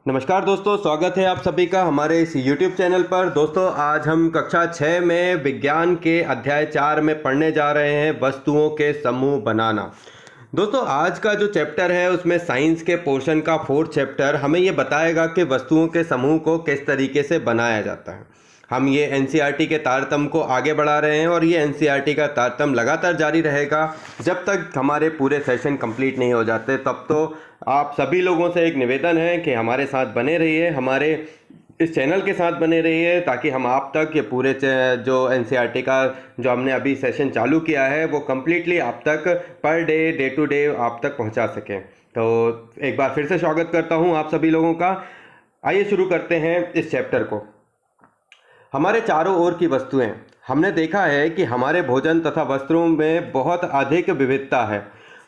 नमस्कार दोस्तों, स्वागत है आप सभी का हमारे इस YouTube चैनल पर। दोस्तों, आज हम कक्षा 6 में विज्ञान के अध्याय 4 में पढ़ने जा रहे हैं वस्तुओं के समूह बनाना। दोस्तों, आज का जो चैप्टर है उसमें साइंस के पोर्शन का 4th चैप्टर हमें ये बताएगा कि वस्तुओं के समूह को किस तरीके से बनाया जाता है। हम ये एनसीईआरटी के तारतम्य को आगे बढ़ा रहे हैं और ये एनसीईआरटी का तारतम्य लगातार जारी रहेगा जब तक हमारे पूरे सेशन कंप्लीट नहीं हो जाते। तब तो आप सभी लोगों से एक निवेदन है कि हमारे साथ बने रहिए, हमारे इस चैनल के साथ बने रहिए, ताकि हम आप तक ये पूरे जो एनसीईआरटी का जो हमने अभी सेशन चालू किया है वो कम्प्लीटली आप तक पर डे टू डे आप तक पहुंचा सकें। तो एक बार फिर से स्वागत करता हूं आप सभी लोगों का। आइए शुरू करते हैं इस चैप्टर को। हमारे चारों ओर की वस्तुएं। हमने देखा है कि हमारे भोजन तथा वस्त्रों में बहुत अधिक विविधता है।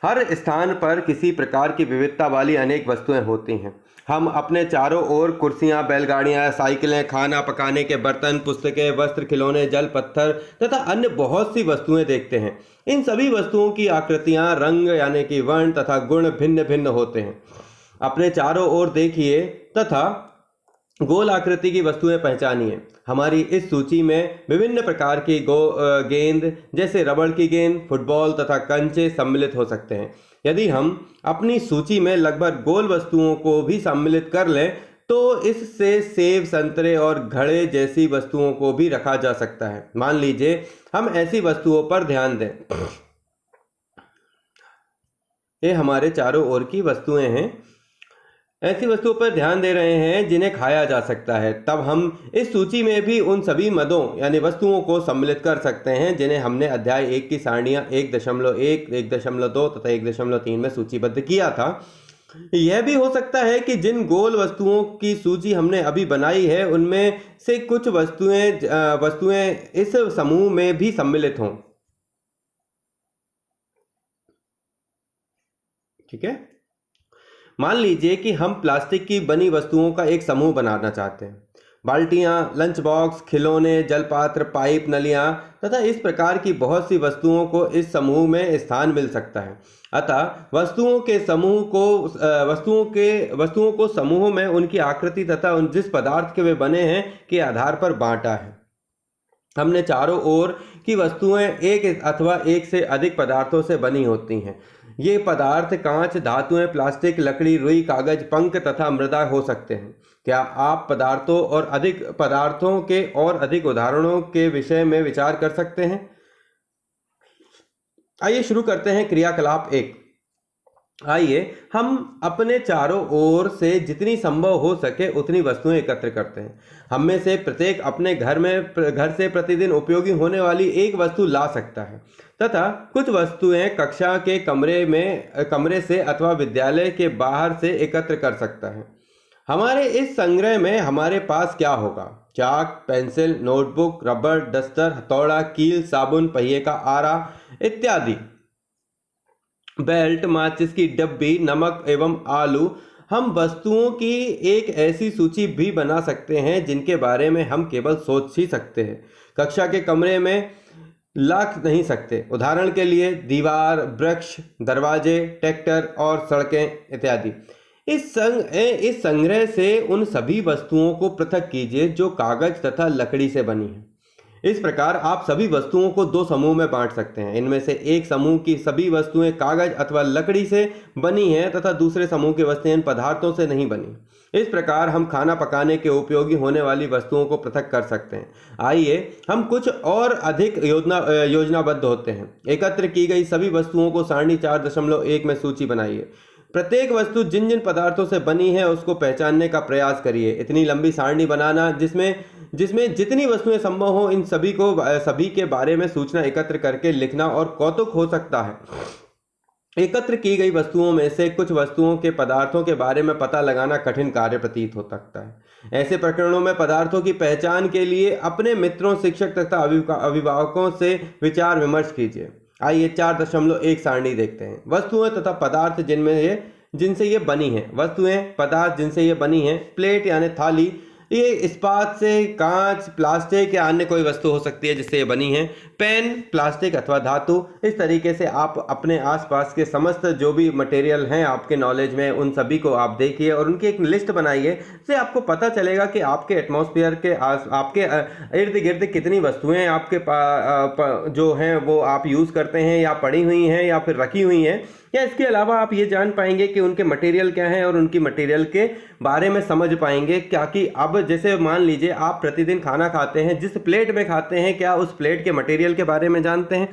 हर स्थान पर किसी प्रकार की विविधता वाली अनेक वस्तुएं होती हैं। हम अपने चारों ओर कुर्सियां, बैलगाड़ियां, साइकिलें, खाना पकाने के बर्तन, पुस्तकें, वस्त्र, खिलौने, जल, पत्थर तथा अन्य बहुत सी वस्तुएं देखते हैं। इन सभी वस्तुओं की आकृतियां, रंग यानी कि वर्ण तथा गुण भिन्न भिन्न होते हैं। अपने चारों ओर देखिए तथा गोल आकृति की वस्तुएं पहचानिए। हमारी इस सूची में विभिन्न प्रकार की गेंद जैसे रबड़ की गेंद, फुटबॉल तथा कंचे सम्मिलित हो सकते हैं। यदि हम अपनी सूची में लगभग गोल वस्तुओं को भी सम्मिलित कर लें तो इससे सेब, संतरे और घड़े जैसी वस्तुओं को भी रखा जा सकता है। मान लीजिए हम ऐसी वस्तुओं पर ध्यान दें। ये हमारे चारों ओर की वस्तुएं हैं। ऐसी वस्तुओं पर ध्यान दे रहे हैं जिन्हें खाया जा सकता है। तब हम इस सूची में भी उन सभी मदों यानी वस्तुओं को सम्मिलित कर सकते हैं जिन्हें हमने अध्याय 1 की सारणियां 1.1, 1.2 तथा 1.3 में सूचीबद्ध किया था। यह भी हो सकता है कि जिन गोल वस्तुओं की सूची हमने अभी बनाई है उनमें से कुछ वस्तुएं इस समूह में भी सम्मिलित हों। ठीक है, मान लीजिए कि हम प्लास्टिक की बनी वस्तुओं का एक समूह बनाना चाहते हैं। बाल्टियां, लंच बॉक्स, खिलौने, जलपात्र, पाइप, नलियां तथा इस प्रकार की बहुत सी वस्तुओं को इस समूह में स्थान मिल सकता है। अतः वस्तुओं को समूह में उनकी आकृति तथा उन जिस पदार्थ के वे बने हैं के आधार पर बांटा है। हमने चारों ओर की वस्तुएं एक अथवा एक से अधिक पदार्थों से बनी होती हैं। ये पदार्थ कांच, धातुएं, प्लास्टिक, लकड़ी, रुई, कागज, पंख तथा मृदा हो सकते हैं। क्या आप पदार्थों के और अधिक उदाहरणों के विषय में विचार कर सकते हैं? आइए शुरू करते हैं क्रियाकलाप 1। आइए हम अपने चारों ओर से जितनी संभव हो सके उतनी वस्तुएं एकत्र करते हैं। हम में से प्रत्येक अपने घर से प्रतिदिन उपयोगी होने वाली एक वस्तु ला सकता है तथा कुछ वस्तुएं कक्षा के कमरे से अथवा विद्यालय के बाहर से एकत्र कर सकता है। हमारे इस संग्रह में हमारे पास क्या होगा? चाक, पेंसिल, नोटबुक, रबड़, डस्टर, हथौड़ा, कील, साबुन, पहिए का आरा इत्यादि, बेल्ट, माचिस की डब्बी, नमक एवं आलू। हम वस्तुओं की एक ऐसी सूची भी बना सकते हैं जिनके बारे में हम केवल सोच ही सकते हैं, कक्षा के कमरे में ला नहीं सकते। उदाहरण के लिए दीवार, वृक्ष, दरवाजे, ट्रैक्टर और सड़कें इत्यादि। इस संग्रह से उन सभी वस्तुओं को पृथक कीजिए जो कागज तथा लकड़ी से बनी है। इस प्रकार आप सभी वस्तुओं को 2 समूह में बांट सकते हैं। इनमें से एक समूह की सभी वस्तुएं कागज अथवा लकड़ी से बनी हैं तथा दूसरे समूह की वस्तुएं इन पदार्थों से नहीं बनी। इस प्रकार हम खाना पकाने के उपयोगी होने वाली वस्तुओं को पृथक कर सकते हैं। आइए हम कुछ और अधिक योजनाबद्ध होते हैं। एकत्र की गई सभी वस्तुओं को सारणी 4.1 में सूची बनाइए। प्रत्येक वस्तु जिन जिन पदार्थों से बनी है उसको पहचानने का प्रयास करिए। इतनी लंबी सारणी बनाना जिसमें जितनी वस्तुएं संभव हो इन सभी के बारे में सूचना एकत्र करके लिखना और कौतुक हो सकता है। एकत्र की गई वस्तुओं में से कुछ वस्तुओं के पदार्थों के बारे में पता लगाना कठिन कार्य प्रतीत हो सकता है। ऐसे प्रकरणों में पदार्थों की पहचान के लिए अपने मित्रों, शिक्षक तथा अभिभावकों से विचार विमर्श कीजिए। आइए 4.1 सारणी देखते हैं। वस्तुएं तथा पदार्थ जिनसे ये बनी हैं। वस्तुएं, पदार्थ जिनसे ये बनी हैं। प्लेट यानी थाली ये इस्पात से, कांच, प्लास्टिक या अन्य कोई वस्तु हो सकती है जिससे ये बनी है। पेन, प्लास्टिक अथवा धातु। इस तरीके से आप अपने आसपास के समस्त जो भी मटेरियल हैं आपके नॉलेज में, उन सभी को आप देखिए और उनकी एक लिस्ट बनाइए। इससे आपको पता चलेगा कि आपके एटमॉस्फेयर के आपके इर्द गिर्द कितनी वस्तुएं आपके जो हैं वो आप यूज़ करते हैं या पड़ी हुई हैं या फिर रखी हुई हैं। या इसके अलावा आप ये जान पाएंगे कि उनके मटेरियल क्या हैं और उनकी मटेरियल के बारे में समझ पाएंगे। क्या कि अब जैसे मान लीजिए आप प्रतिदिन खाना खाते हैं, जिस प्लेट में खाते हैं क्या उस प्लेट के मटेरियल के बारे में जानते हैं,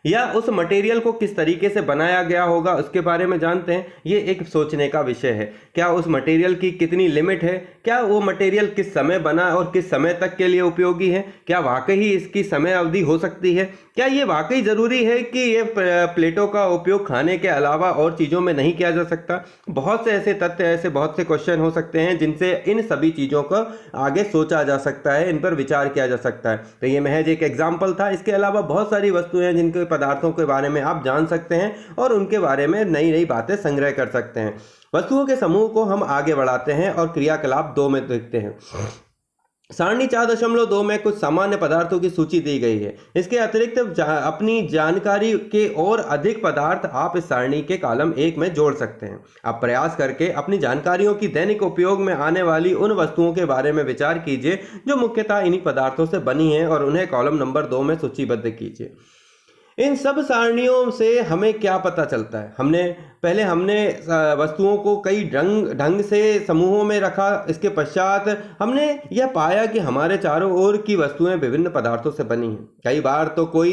या उस मटेरियल को किस तरीके से बनाया गया होगा उसके बारे में जानते हैं। ये एक सोचने का विषय है। क्या उस मटेरियल की कितनी लिमिट है, क्या वो मटेरियल किस समय बना और किस समय तक के लिए उपयोगी है, क्या वाकई ही इसकी समय अवधि हो सकती है, क्या ये वाकई ज़रूरी है कि ये प्लेटों का उपयोग खाने के अलावा और चीज़ों में नहीं किया जा सकता। बहुत से ऐसे तथ्य, ऐसे बहुत से क्वेश्चन हो सकते हैं जिनसे इन सभी चीज़ों को आगे सोचा जा सकता है, इन पर विचार किया जा सकता है। तो ये महज एक एग्जाम्पल था। इसके अलावा बहुत सारी वस्तुएं हैं जिनके पदार्थों के बारे में आप जान सकते हैं और उनके बारे में नई नई बातें संग्रह कर सकते हैं। वस्तुओं के समूह को हम आगे बढ़ाते हैं और क्रियाकलाप 2 में देखते हैं। सारणी 4.2 में कुछ सामान्य पदार्थों की सूची दी गई है। इसके अतिरिक्त अपनी जानकारी के और अधिक पदार्थ आप इस सारणी के कॉलम 1 में जोड़ सकते हैं। आप प्रयास करके अपनी जानकारियों की दैनिक उपयोग में आने वाली उन वस्तुओं के बारे में विचार कीजिए जो मुख्यतः इन्हीं पदार्थों से बनी हैं और उन्हें कॉलम नंबर 2 में सूचीबद्ध कीजिए। इन सब सारणियों से हमें क्या पता चलता है? हमने वस्तुओं को कई ढंग से समूहों में रखा। इसके पश्चात हमने यह पाया कि हमारे चारों ओर की वस्तुएं विभिन्न पदार्थों से बनी हैं। कई बार तो कोई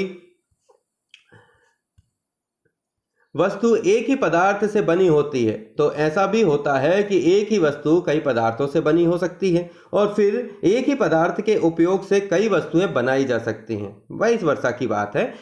वस्तु एक ही पदार्थ से बनी होती है, तो ऐसा भी होता है कि एक ही वस्तु कई पदार्थों से बनी हो सकती है और फिर एक ही पदार्थ के उपयोग से कई वस्तुएं बनाई जा सकती हैं। वाइस वर्सा की बात है।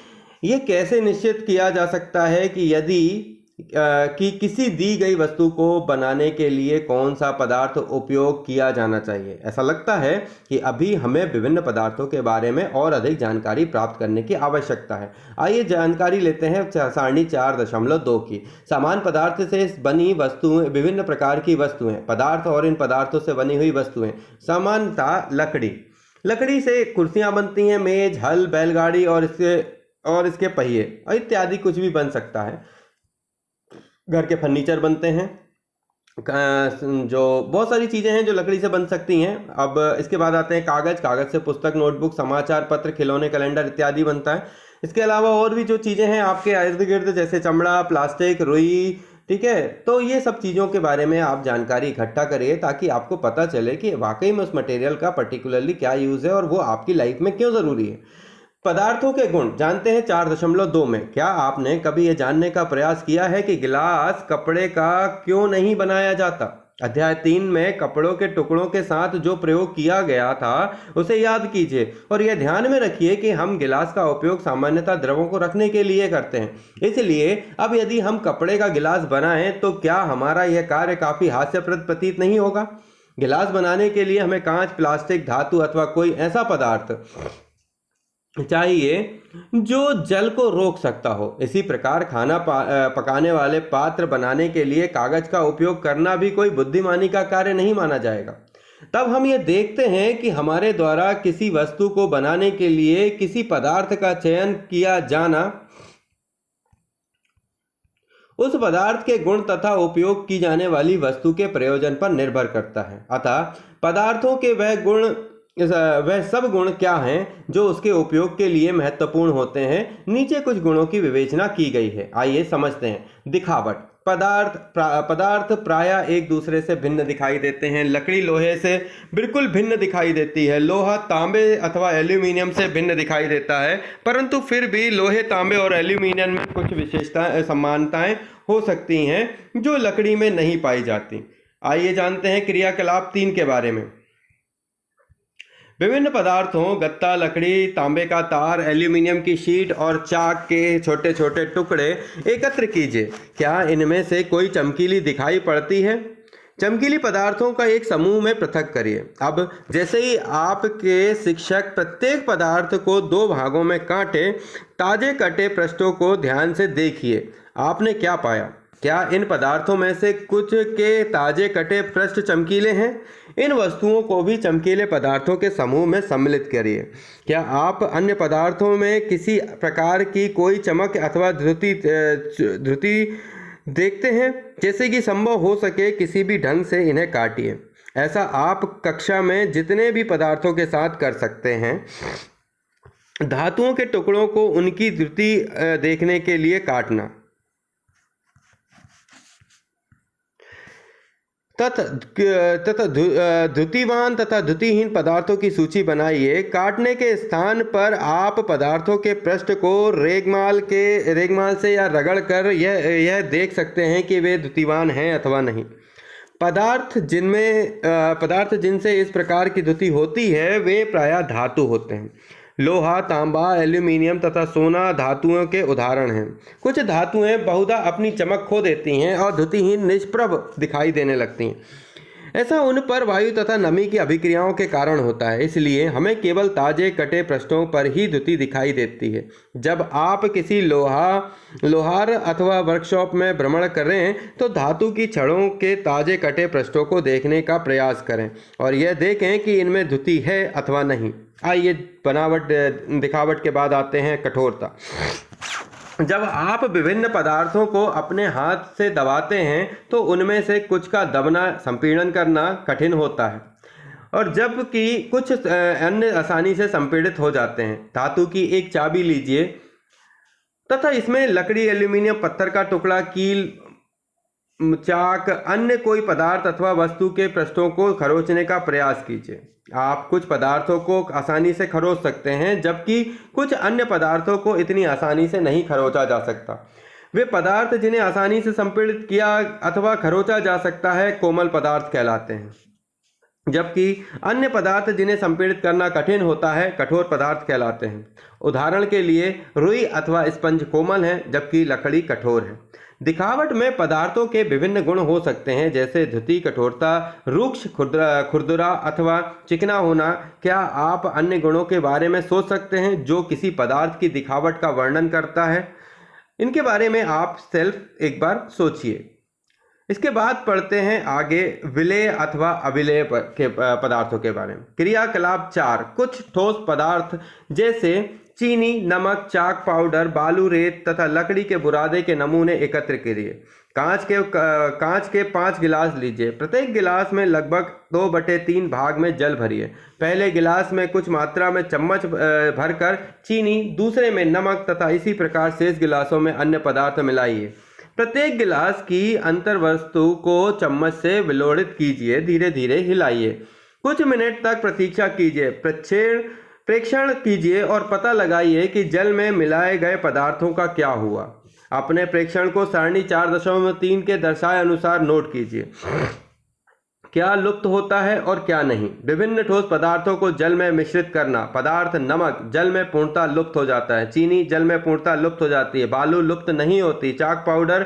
यह कैसे निश्चित किया जा सकता है कि किसी दी गई वस्तु को बनाने के लिए कौन सा पदार्थ उपयोग किया जाना चाहिए? ऐसा लगता है कि अभी हमें विभिन्न पदार्थों के बारे में और अधिक जानकारी प्राप्त करने की आवश्यकता है। आइए जानकारी लेते हैं सारणी 4.2 की। समान पदार्थ से बनी वस्तुएं, विभिन्न प्रकार की वस्तुएं, पदार्थ और इन पदार्थों से बनी हुई वस्तुएं। समानता लकड़ी से कुर्सियां बनती हैं, मेज, हल, बैलगाड़ी और इसके पहिए इत्यादि कुछ भी बन सकता है। घर के फर्नीचर बनते हैं। जो बहुत सारी चीज़ें हैं जो लकड़ी से बन सकती हैं। अब इसके बाद आते हैं कागज़ से पुस्तक, नोटबुक, समाचार पत्र, खिलौने, कैलेंडर इत्यादि बनता है। इसके अलावा और भी जो चीज़ें हैं आपके इर्द गिर्द, जैसे चमड़ा, प्लास्टिक, रुई, ठीक है। तो ये सब चीज़ों के बारे में आप जानकारी इकट्ठा करिए ताकि आपको पता चले कि वाकई में उस मटेरियल का पर्टिकुलरली क्या यूज़ है और वो आपकी लाइफ में क्यों ज़रूरी है। पदार्थों के गुण जानते हैं 4.2 में। क्या आपने कभी यह जानने का प्रयास किया है कि गिलास कपड़े का क्यों नहीं बनाया जाता? अध्याय 3 में कपड़ों के टुकड़ों के साथ जो प्रयोग किया गया था उसे याद कीजिए और यह ध्यान में रखिए कि हम गिलास का उपयोग सामान्यतः द्रवों को रखने के लिए करते हैं। इसलिए अब यदि हम कपड़े का गिलास बनाएं तो क्या हमारा यह कार्य काफी हास्यप्रद प्रतीत नहीं होगा? गिलास बनाने के लिए हमें कांच, प्लास्टिक, धातु अथवा कोई ऐसा पदार्थ चाहिए जो जल को रोक सकता हो। इसी प्रकार खाना पकाने वाले पात्र बनाने के लिए कागज का उपयोग करना भी कोई बुद्धिमानी का कार्य नहीं माना जाएगा। तब हम ये देखते हैं कि हमारे द्वारा किसी वस्तु को बनाने के लिए किसी पदार्थ का चयन किया जाना उस पदार्थ के गुण तथा उपयोग की जाने वाली वस्तु के प्रयोजन पर निर्भर करता है। अतः पदार्थों के वह सब गुण क्या हैं जो उसके उपयोग के लिए महत्वपूर्ण होते हैं। नीचे कुछ गुणों की विवेचना की गई है, आइए समझते हैं। दिखावट। पदार्थ प्रायः एक दूसरे से भिन्न दिखाई देते हैं। लकड़ी लोहे से बिल्कुल भिन्न दिखाई देती है। लोहा तांबे अथवा एल्यूमिनियम से भिन्न दिखाई देता है, परंतु फिर भी लोहे, तांबे और एल्यूमिनियम में कुछ विशेषताएं, समानताएं हो सकती हैं जो लकड़ी में नहीं पाई जाती। आइए जानते हैं क्रियाकलाप 3 के बारे में। विभिन्न पदार्थों गत्ता, लकड़ी, तांबे का तार, एल्यूमिनियम की शीट और चाक के छोटे छोटे टुकड़े एकत्र कीजिए। क्या इनमें से कोई चमकीली दिखाई पड़ती है? चमकीली पदार्थों का एक समूह में पृथक करिए। अब जैसे ही आपके शिक्षक प्रत्येक पदार्थ को 2 भागों में काटे, ताजे कटे पृष्ठों को ध्यान से देखिए। आपने क्या पाया? क्या इन पदार्थों में से कुछ के ताजे कटे पृष्ठ चमकीले हैं? इन वस्तुओं को भी चमकीले पदार्थों के समूह में सम्मिलित करिए। क्या आप अन्य पदार्थों में किसी प्रकार की कोई चमक अथवा ध्रुति देखते हैं? जैसे कि संभव हो सके किसी भी ढंग से इन्हें काटिए। ऐसा आप कक्षा में जितने भी पदार्थों के साथ कर सकते हैं। धातुओं के टुकड़ों को उनकी ध्रुति देखने के लिए काटना तथा ध्रुतिवान तथा ध्रुतिहीन पदार्थों की सूची बनाइए। काटने के स्थान पर आप पदार्थों के पृष्ठ को रेगमाल से या रगड़ कर यह देख सकते हैं कि वे ध्रुतिवान हैं अथवा नहीं। पदार्थ जिनसे इस प्रकार की ध्रुति होती है वे प्रायः धातु होते हैं। लोहा, तांबा, एल्यूमीनियम तथा सोना धातुओं के उदाहरण हैं। कुछ धातुएं बहुधा अपनी चमक खो देती हैं और ध्रुतिहीन निष्प्रभ दिखाई देने लगती हैं। ऐसा उन पर वायु तथा नमी की अभिक्रियाओं के कारण होता है, इसलिए हमें केवल ताजे कटे पृष्ठों पर ही ध्रुति दिखाई देती है। जब आप किसी लोहार अथवा वर्कशॉप में भ्रमण करें तो धातु की छड़ों के ताजे कटे पृष्ठों को देखने का प्रयास करें और यह देखें कि इनमें ध्रुति है अथवा नहीं। आइए दिखावट के बाद आते हैं कठोरता। जब आप विभिन्न पदार्थों को अपने हाथ से दबाते हैं तो उनमें से कुछ का दबना संपीड़न करना कठिन होता है और जबकि कुछ अन्य आसानी से संपीड़ित हो जाते हैं। धातु की एक चाबी लीजिए तथा इसमें लकड़ी, एल्यूमीनियम, पत्थर का टुकड़ा, कील, चाक, अन्य कोई पदार्थ अथवा वस्तु के पृष्ठों को खरोचने का प्रयास कीजिए। आप कुछ पदार्थों को आसानी से खरोच सकते हैं जबकि कुछ अन्य पदार्थों को इतनी आसानी से नहीं खरोचा जा सकता। वे पदार्थ जिन्हें आसानी से संपीड़ित किया अथवा खरोचा जा सकता है कोमल पदार्थ कहलाते हैं, जबकि अन्य पदार्थ जिन्हें संपीड़ित करना कठिन होता है कठोर पदार्थ कहलाते हैं। उदाहरण के लिए रुई अथवा स्पंज कोमल है जबकि लकड़ी कठोर है। दिखावट में पदार्थों के विभिन्न गुण हो सकते हैं जैसे ध्रुति, कठोरता, रूक्ष, खुरदुरा अथवा चिकना होना। क्या आप अन्य गुणों के बारे में सोच सकते हैं जो किसी पदार्थ की दिखावट का वर्णन करता है? इनके बारे में आप सेल्फ एक बार सोचिए। इसके बाद पढ़ते हैं आगे विलेय अथवा अविलेय के पदार्थों के बारे में। क्रियाकलाप 4। कुछ ठोस पदार्थ जैसे चीनी, नमक, चाक पाउडर, बालू, रेत तथा लकड़ी के बुरादे के नमूने एकत्र करिए। कांच के 5 गिलास लीजिए। प्रत्येक गिलास में लगभग 2/3 भाग में जल भरिए। पहले गिलास में कुछ मात्रा में चम्मच भरकर चीनी, दूसरे में नमक तथा इसी प्रकार शेष गिलासों में अन्य पदार्थ मिलाइए। प्रत्येक गिलास की अंतर वस्तु को चम्मच से विलोड़ित कीजिए। धीरे धीरे हिलाइए। कुछ मिनट तक प्रतीक्षा कीजिए। प्रेक्षण कीजिए और पता लगाइए कि जल में मिलाए गए पदार्थों का क्या हुआ। अपने प्रेक्षण को सारणी 4.3 के दर्शाए अनुसार नोट कीजिए। क्या लुप्त होता है और क्या नहीं। विभिन्न ठोस पदार्थों को जल में मिश्रित करना। पदार्थ नमक जल में पूर्णतः लुप्त हो जाता है। चीनी जल में पूर्णतः लुप्त हो जाती है। बालू लुप्त नहीं होती। चाक पाउडर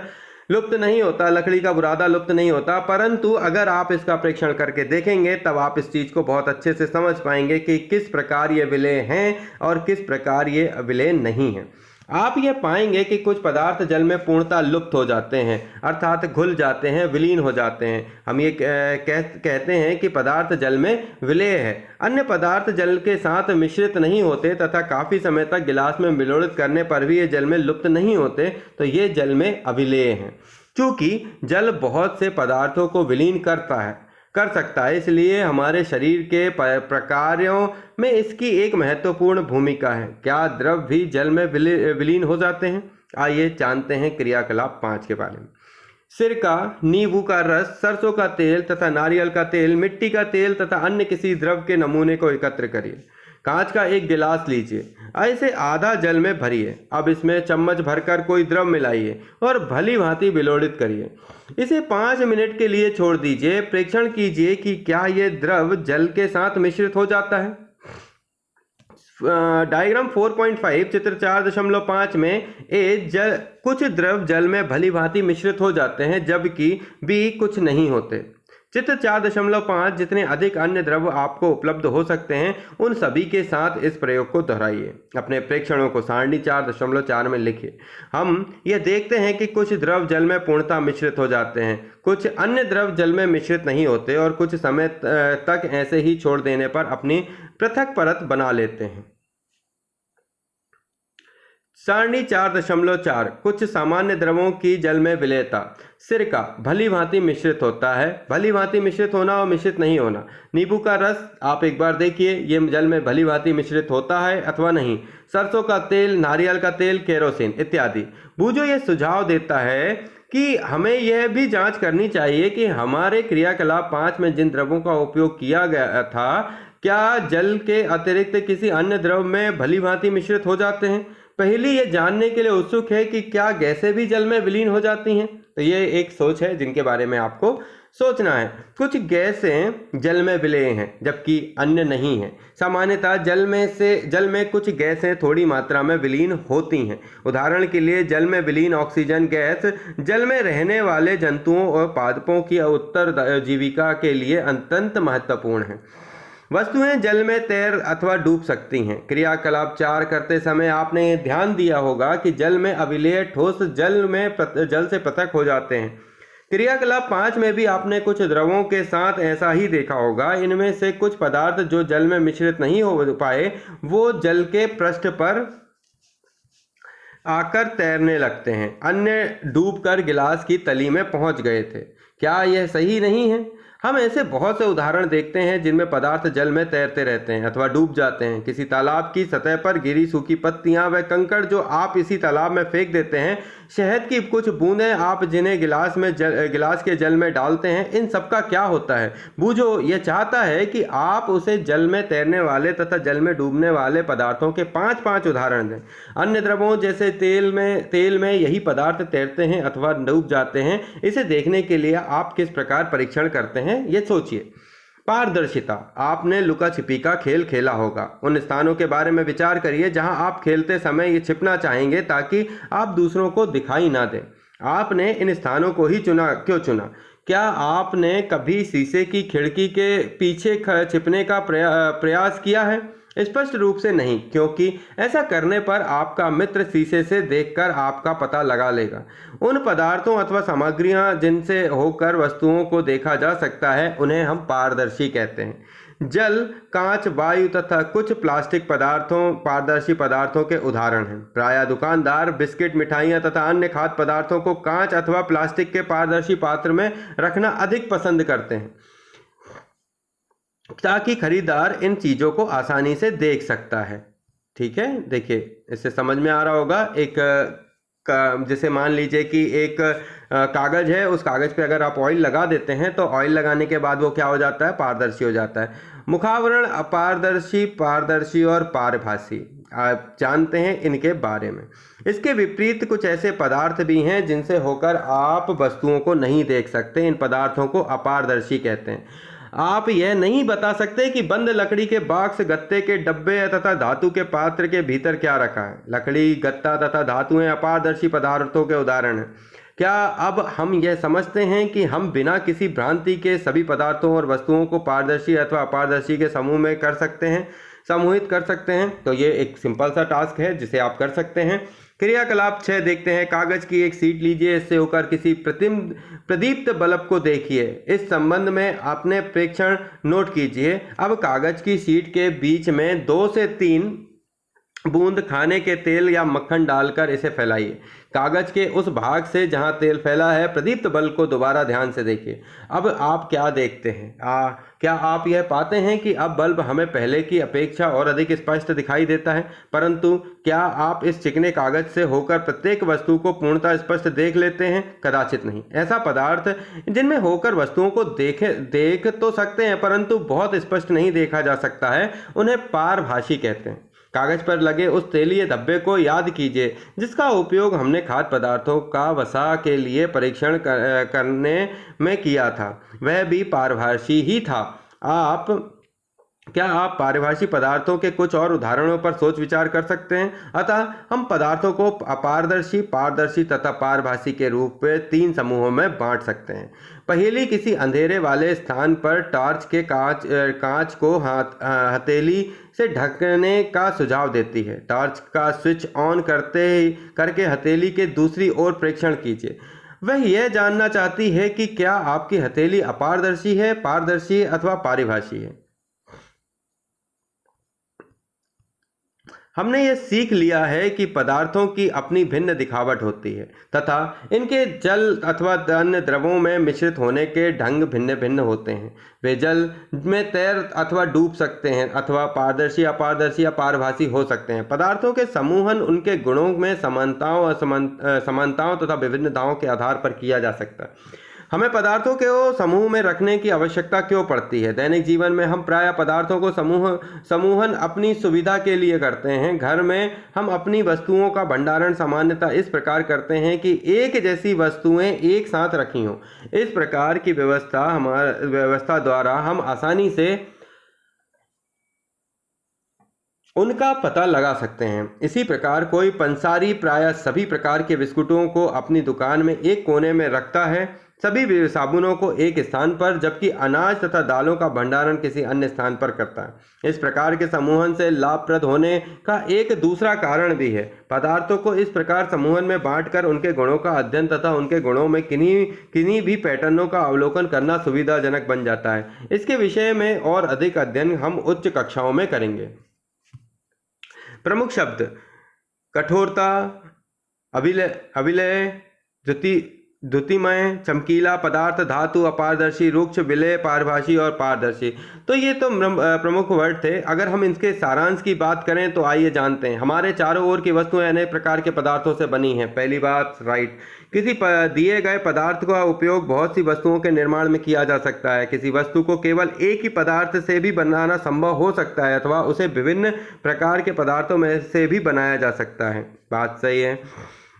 लुप्त नहीं होता। लकड़ी का बुरादा लुप्त नहीं होता। परंतु अगर आप इसका परीक्षण करके देखेंगे तब आप इस चीज को बहुत अच्छे से समझ पाएंगे कि किस प्रकार ये विलेय हैं और किस प्रकार ये अविलेय नहीं है। आप ये पाएंगे कि कुछ पदार्थ जल में पूर्णतः लुप्त हो जाते हैं, अर्थात घुल जाते हैं, विलीन हो जाते हैं। हम ये कहते हैं कि पदार्थ जल में विलेय है। अन्य पदार्थ जल के साथ मिश्रित नहीं होते तथा काफ़ी समय तक गिलास में विलोड़ित करने पर भी ये जल में लुप्त नहीं होते, तो ये जल में अविलेय हैं। चूँकि जल बहुत से पदार्थों को विलीन कर सकता है, इसलिए हमारे शरीर के प्रकारों में इसकी एक महत्वपूर्ण भूमिका है। क्या द्रव भी जल में विलीन हो जाते हैं? आइए जानते हैं क्रियाकलाप 5 के बारे में। सिरका, नींबू का रस, सरसों का तेल तथा नारियल का तेल, मिट्टी का तेल तथा अन्य किसी द्रव के नमूने को एकत्र करिए। कांच का एक गिलास लीजिए, ऐसे आधा जल में भरिए। अब इसमें चम्मच भरकर कोई द्रव मिलाइए और भली भांति विलोड़ित करिए। इसे 5 मिनट के लिए छोड़ दीजिए। प्रेक्षण कीजिए कि क्या यह द्रव जल के साथ मिश्रित हो जाता है। डायग्राम 4.5 चित्र 4.5 में कुछ द्रव जल में भली भांति मिश्रित हो जाते हैं जबकि बी कुछ नहीं होते। चित्र 4.5 जितने अधिक अन्य द्रव्य आपको उपलब्ध हो सकते हैं उन सभी के साथ इस प्रयोग को दोहराइए। अपने प्रेक्षणों को सारणी 4.4 में लिखिए। हम यह देखते हैं कि कुछ द्रव जल में पूर्णतः मिश्रित हो जाते हैं, कुछ अन्य द्रव जल में मिश्रित नहीं होते और कुछ समय तक ऐसे ही छोड़ देने पर अपनी पृथक परत बना लेते हैं। सारणी 4.4 कुछ सामान्य द्रवों की जल में विलेयता। सिरका भली भांति मिश्रित होता है। भली भांति मिश्रित होना और मिश्रित नहीं होना। नींबू का रस आप एक बार देखिए, ये जल में भली भांति मिश्रित होता है अथवा नहीं। सरसों का तेल, नारियल का तेल, केरोसिन इत्यादि। बूझो ये सुझाव देता है कि हमें यह भी जांच करनी चाहिए कि हमारे क्रियाकलाप 5 में जिन द्रवों का उपयोग किया गया था क्या जल के अतिरिक्त किसी अन्य द्रव में भली भांति मिश्रित हो जाते हैं। पहली ये जानने के लिए उत्सुक है कि क्या गैसें भी जल में विलीन हो जाती हैं। तो ये एक सोच है जिनके बारे में आपको सोचना है। कुछ गैसें जल में विलेय हैं जबकि अन्य नहीं हैं। सामान्यतः जल में कुछ गैसें थोड़ी मात्रा में विलीन होती हैं। उदाहरण के लिए जल में विलीन ऑक्सीजन गैस जल में रहने वाले जंतुओं और पादपों की उत्तरजीविका के लिए अत्यंत महत्वपूर्ण है। वस्तुएं जल में तैर अथवा डूब सकती हैं। क्रियाकलाप 4 करते समय आपने ध्यान दिया होगा कि जल में अविलेय ठोस जल से पृथक हो जाते हैं। क्रियाकलाप 5 में भी आपने कुछ द्रवों के साथ ऐसा ही देखा होगा। इनमें से कुछ पदार्थ जो जल में मिश्रित नहीं हो पाए वो जल के पृष्ठ पर आकर तैरने लगते हैं, अन्य डूबकर गिलास की तली में पहुंच गए थे। क्या यह सही नहीं है? हम ऐसे बहुत से उदाहरण देखते हैं जिनमें पदार्थ जल में तैरते रहते हैं अथवा डूब जाते हैं। किसी तालाब की सतह पर गिरी सूखी पत्तियां व कंकड़ जो आप इसी तालाब में फेंक देते हैं, शहद की कुछ बूंदें आप जिन्हें गिलास के जल में डालते हैं, इन सब का क्या होता है? बूझो यह चाहता है कि आप उसे जल में तैरने वाले तथा जल में डूबने वाले पदार्थों के 5 उदाहरण दें। अन्य द्रवों जैसे तेल में यही पदार्थ तैरते हैं अथवा डूब जाते हैं। इसे देखने के लिए आप किस प्रकार परीक्षण करते हैं ये सोचिए। पारदर्शिता। आपने लुका छिपी का खेल खेला होगा। उन स्थानों के बारे में विचार करिए जहां आप खेलते समय ये छिपना चाहेंगे ताकि आप दूसरों को दिखाई ना दें। आपने इन स्थानों को ही क्यों चुना? क्या आपने कभी शीशे की खिड़की के पीछे छिपने का प्रयास किया है? स्पष्ट रूप से नहीं, क्योंकि ऐसा करने पर आपका मित्र शीशे से देखकर आपका पता लगा लेगा। उन पदार्थों अथवा सामग्रियां जिनसे होकर वस्तुओं को देखा जा सकता है उन्हें हम पारदर्शी कहते हैं। जल, कांच, वायु तथा कुछ प्लास्टिक पारदर्शी पदार्थों के उदाहरण हैं। प्रायः दुकानदार बिस्किट, मिठाइयाँ तथा अन्य खाद्य पदार्थों को कांच अथवा प्लास्टिक के पारदर्शी पात्र में रखना अधिक पसंद करते हैं ताकि खरीदार इन चीज़ों को आसानी से देख सकता है। ठीक है, देखिए इससे समझ में आ रहा होगा। जैसे मान लीजिए कि एक कागज़ है, उस कागज़ पे अगर आप ऑयल लगा देते हैं तो ऑयल लगाने के बाद वो क्या हो जाता है? पारदर्शी हो जाता है। मुखावरण अपारदर्शी, पारदर्शी और पारभासी, आप जानते हैं इनके बारे में। इसके विपरीत कुछ ऐसे पदार्थ भी हैं जिनसे होकर आप वस्तुओं को नहीं देख सकते। इन पदार्थों को अपारदर्शी कहते हैं। आप यह नहीं बता सकते कि बंद लकड़ी के बॉक्स, गत्ते के डब्बे तथा धातु के पात्र के भीतर क्या रखा है। लकड़ी, गत्ता तथा धातुएं अपारदर्शी पदार्थों के उदाहरण हैं। क्या अब हम यह समझते हैं कि हम बिना किसी भ्रांति के सभी पदार्थों और वस्तुओं को पारदर्शी अथवा अपारदर्शी के समूह में समूहित कर सकते हैं? तो ये एक सिंपल सा टास्क है जिसे आप कर सकते हैं। क्रियाकलाप 6 देखते हैं। कागज की एक शीट लीजिए, इससे होकर किसी प्रदीप्त बल्ब को देखिए। इस संबंध में अपने प्रेक्षण नोट कीजिए। अब कागज की शीट के बीच में 2 से 3 बूंद खाने के तेल या मक्खन डालकर इसे फैलाइए। कागज के उस भाग से जहां तेल फैला है प्रदीप्त बल्ब को दोबारा ध्यान से देखिए। अब आप क्या देखते हैं? क्या आप यह पाते हैं कि अब बल्ब हमें पहले की अपेक्षा और अधिक स्पष्ट दिखाई देता है? परंतु क्या आप इस चिकने कागज से होकर प्रत्येक वस्तु को पूर्णतः स्पष्ट देख लेते हैं? कदाचित नहीं। ऐसा पदार्थ जिनमें होकर वस्तुओं को देख तो सकते हैं परंतु बहुत स्पष्ट नहीं देखा जा सकता है, उन्हें पारभासी कहते हैं। कागज पर लगे उस तेलीय धब्बे को याद कीजिए जिसका उपयोग हमने खाद्य पदार्थों का वसा के लिए परीक्षण करने में किया था। वह भी पारभासी ही था। आप क्या आप पारिभाषिक पदार्थों के कुछ और उदाहरणों पर सोच विचार कर सकते हैं? अतः हम पदार्थों को अपारदर्शी, पारदर्शी तथा पारभासी के रूप में 3 समूहों में बांट सकते हैं। पहेली किसी अंधेरे वाले स्थान पर टॉर्च के कांच को हथेली से ढकने का सुझाव देती है। टॉर्च का स्विच ऑन करके हथेली के दूसरी ओर प्रेक्षण कीजिए। वह यह जानना चाहती है कि क्या आपकी हथेली अपारदर्शी है, पारदर्शी है अथवा पारिभाषी है। हमने यह सीख लिया है कि पदार्थों की अपनी भिन्न दिखावट होती है तथा इनके जल अथवा अन्य द्रवों में मिश्रित होने के ढंग भिन्न भिन्न होते हैं। वे जल में तैर अथवा डूब सकते हैं अथवा पारदर्शी, अपारदर्शी या पारभासी हो सकते हैं। पदार्थों के समूहन उनके गुणों में समानताओं तथा विभिन्नताओं के आधार पर किया जा सकता है। हमें पदार्थों के समूह में रखने की आवश्यकता क्यों पड़ती है? दैनिक जीवन में हम प्रायः पदार्थों को समूहन अपनी सुविधा के लिए करते हैं। घर में हम अपनी वस्तुओं का भंडारण सामान्यतः इस प्रकार करते हैं कि एक जैसी वस्तुएं एक साथ रखी हों। इस प्रकार की व्यवस्था द्वारा हम आसानी से उनका पता लगा सकते हैं। इसी प्रकार कोई पंसारी प्रायः सभी प्रकार के बिस्कुटों को अपनी दुकान में एक कोने में रखता है, सभी साबुनों को एक स्थान पर, जबकि अनाज तथा दालों का भंडारण किसी अन्य स्थान पर करता है। इस प्रकार के समूहन से लाभप्रद होने का एक दूसरा कारण भी है। पदार्थों को इस प्रकार समूहन में बांटकर उनके गुणों का अध्ययन तथा उनके गुणों में किन्हीं भी पैटर्नों का अवलोकन करना सुविधाजनक बन जाता है। इसके विषय में और अधिक अध्ययन हम उच्च कक्षाओं में करेंगे। प्रमुख शब्द: कठोरता, अविलय, द्युतिमय, चमकीला, पदार्थ, धातु, अपारदर्शी, रुक्ष, विलय, पारभासी और पारदर्शी। तो ये तो प्रमुख वर्ड थे। अगर हम इनके सारांश की बात करें तो आइए जानते हैं। हमारे चारों ओर की वस्तुएं अनेक प्रकार के पदार्थों से बनी हैं। पहली बात, राइट। किसी दिए गए पदार्थ का उपयोग बहुत सी वस्तुओं के निर्माण में किया जा सकता है। किसी वस्तु को केवल एक ही पदार्थ से भी बनाना संभव हो सकता है अथवा उसे विभिन्न प्रकार के पदार्थों में से भी बनाया जा सकता है। बात सही है।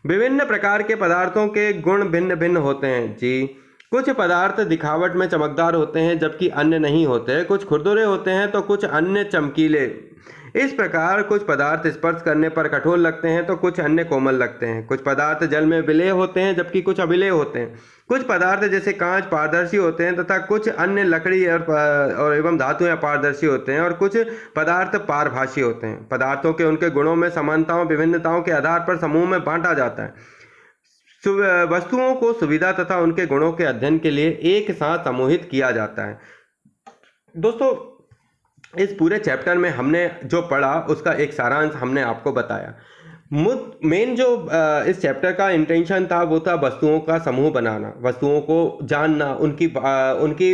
विभिन्न प्रकार के पदार्थों के गुण भिन्न भिन्न होते हैं। जी, कुछ पदार्थ दिखावट में चमकदार होते हैं जबकि अन्य नहीं होते। कुछ खुरदुरे होते हैं तो कुछ अन्य चमकीले। इस प्रकार कुछ पदार्थ स्पर्श करने पर कठोर लगते हैं तो कुछ अन्य कोमल लगते हैं। कुछ पदार्थ जल में विलेय होते हैं जबकि कुछ अविलेय होते हैं। कुछ पदार्थ जैसे कांच पारदर्शी होते हैं तथा कुछ अन्य लकड़ी और एवं धातुएं अपारदर्शी होते हैं और कुछ पदार्थ पारभासी होते हैं। पदार्थों के उनके गुणों में समानताओं, विभिन्नताओं के आधार पर समूह में बांटा जाता है। वस्तुओं को सुविधा तथा उनके गुणों के अध्ययन के लिए एक साथ समूहित किया जाता है। दोस्तों, इस पूरे चैप्टर में हमने जो पढ़ा उसका एक सारांश हमने आपको बताया। मेन जो इस चैप्टर का इंटेंशन था वो था वस्तुओं का समूह बनाना, वस्तुओं को जानना, उनकी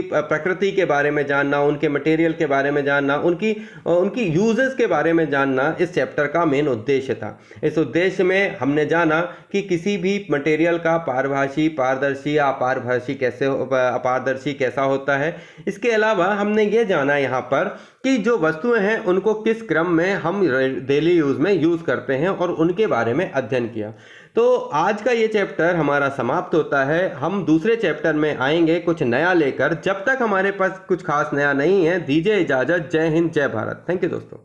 प्रकृति के बारे में जानना, उनके मटेरियल के बारे में जानना, उनकी यूजेस के बारे में जानना इस चैप्टर का मेन उद्देश्य था। इस उद्देश्य में हमने जाना कि किसी भी मटेरियल का पारभासी, पारदर्शी या अपारदर्शी कैसा होता है। इसके अलावा हमने ये जाना यहाँ पर कि जो वस्तुएं हैं उनको किस क्रम में हम डेली यूज में यूज करते हैं और उनके बारे में अध्ययन किया। तो आज का ये चैप्टर हमारा समाप्त होता है। हम दूसरे चैप्टर में आएंगे कुछ नया लेकर। जब तक हमारे पास कुछ खास नया नहीं है, दीजिए इजाजत। जय हिंद, जय भारत। थैंक यू दोस्तों।